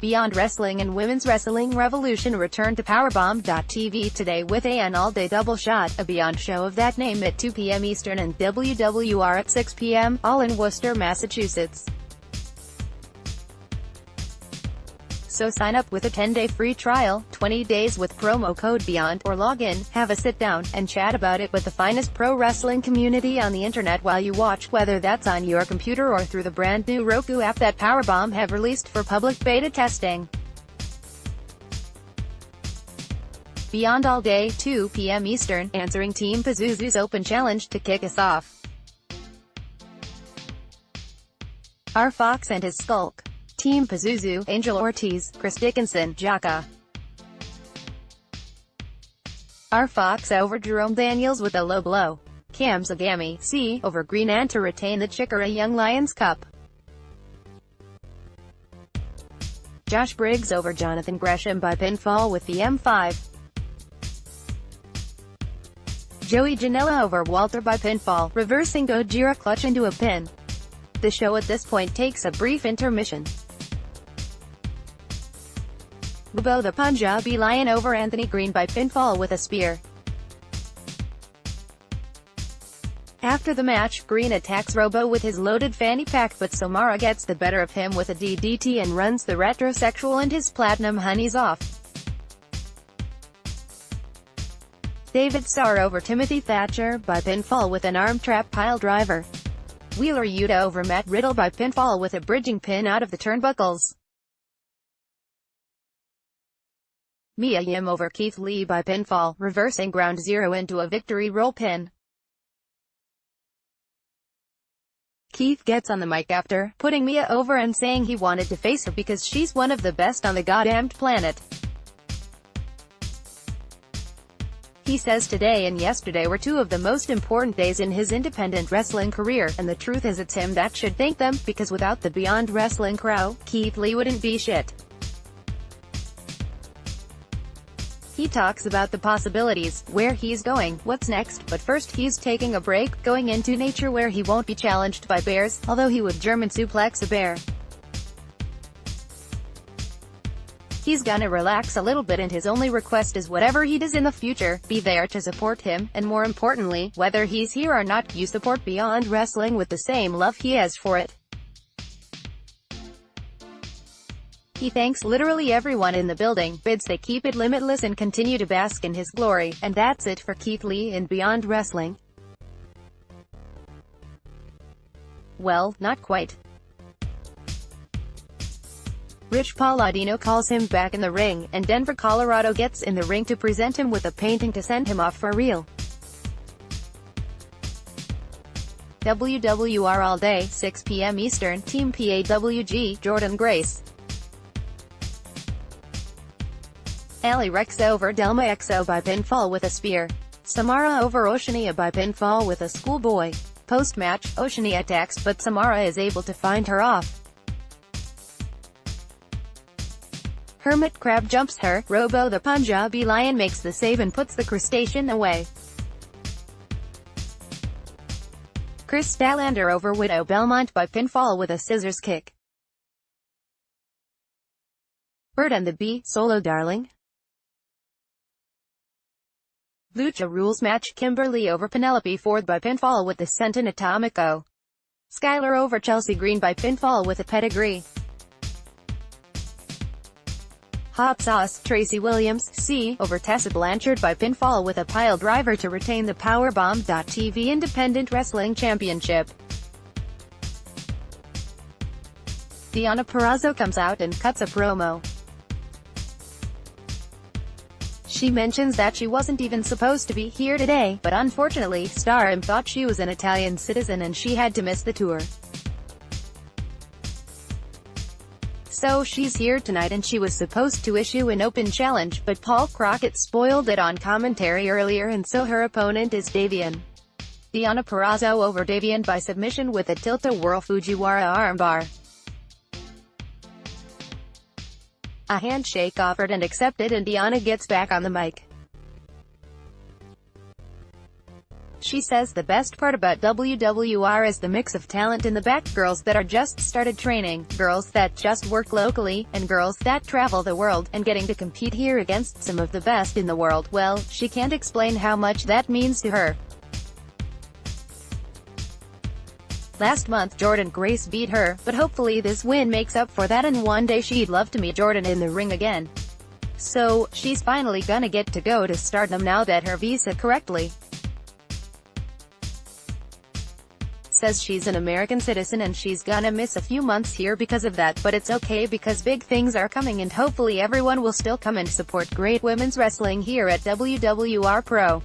Beyond Wrestling and Women's Wrestling Revolution return to Powerbomb.tv today with an all-day double shot, a Beyond show of that name at 2 p.m. Eastern and WWR at 6 p.m., all in Worcester, Massachusetts. So sign up with a 10-day free trial, 20 days with promo code BEYOND, or log in, have a sit-down, and chat about it with the finest pro wrestling community on the internet while you watch, whether that's on your computer or through the brand new Roku app that Powerbomb have released for public beta testing. Beyond all day, 2 p.m. Eastern, answering Team Pazuzu's open challenge to kick us off. R. Fox and his Skulk. Team Pazuzu, Angel Ortiz, Chris Dickinson, Jaka. R. Fox over Jerome Daniels with a low blow. Cam Zagami, C. over Green Ant to retain the Chicory Young Lions Cup. Josh Briggs over Jonathan Gresham by pinfall with the M5. Joey Janela over Walter by pinfall, reversing Gojira clutch into a pin. The show at this point takes a brief intermission. Robo the Punjabi Lion over Anthony Green by pinfall with a spear. After the match, Green attacks Robo with his loaded fanny pack, but Samara gets the better of him with a DDT and runs the retrosexual and his platinum honeys off. David Starr over Timothy Thatcher by pinfall with an arm trap pile driver. Wheeler Yuta over Matt Riddle by pinfall with a bridging pin out of the turnbuckles. Mia Yim over Keith Lee by pinfall, reversing Ground Zero into a victory roll pin. Keith gets on the mic after putting Mia over and saying he wanted to face her because she's one of the best on the goddamned planet. He says today and yesterday were two of the most important days in his independent wrestling career, and the truth is it's him that should thank them, because without the Beyond Wrestling crew, Keith Lee wouldn't be shit. He talks about the possibilities, where he's going, what's next, but first he's taking a break, going into nature where he won't be challenged by bears, although he would German suplex a bear. He's gonna relax a little bit and his only request is whatever he does in the future, be there to support him, and more importantly, whether he's here or not, you support Beyond Wrestling with the same love he has for it. He thanks literally everyone in the building, bids they keep it limitless and continue to bask in his glory, and that's it for Keith Lee in Beyond Wrestling. Well, not quite. Rich Palladino calls him back in the ring, and Denver, Colorado gets in the ring to present him with a painting to send him off for real. WWR All Day, 6 p.m. Eastern, Team PAWG, Jordan Grace. Ali Rex over Delma Exo by pinfall with a spear. Samara over Oceania by pinfall with a schoolboy. Post-match, Oceania attacks but Samara is able to find her off. Hermit Crab jumps her, Robo the Punjabi Lion makes the save and puts the crustacean away. Chris Statlander over Widow Belmont by pinfall with a scissors kick. Bird and the Bee, Solo Darling. Lucha Rules match, Kimberly over Penelope Ford by pinfall with the Senton Atomico. Skylar over Chelsea Green by pinfall with a pedigree. Hot Sauce, Tracy Williams, C, over Tessa Blanchard by pinfall with a pile driver to retain the Powerbomb.tv Independent Wrestling Championship. Deonna Purrazzo comes out and cuts a promo. She mentions that she wasn't even supposed to be here today, but unfortunately, Stardom thought she was an Italian citizen and she had to miss the tour. So she's here tonight and she was supposed to issue an open challenge, but Paul Crockett spoiled it on commentary earlier and so her opponent is Davian. Deonna Purrazzo over Davian by submission with a tilt-a-whirl Fujiwara armbar. A handshake offered and accepted and Deonna gets back on the mic. She says the best part about WWR is the mix of talent in the back, girls that are just started training, girls that just work locally, and girls that travel the world, and getting to compete here against some of the best in the world. Well, she can't explain how much that means to her. Last month, Jordan Grace beat her, but hopefully this win makes up for that, and one day she'd love to meet Jordan in the ring again. So, she's finally gonna get to go to Stardom now that her visa correctly says she's an American citizen, and she's gonna miss a few months here because of that, but it's okay because big things are coming, and hopefully everyone will still come and support great women's wrestling here at WWR Pro.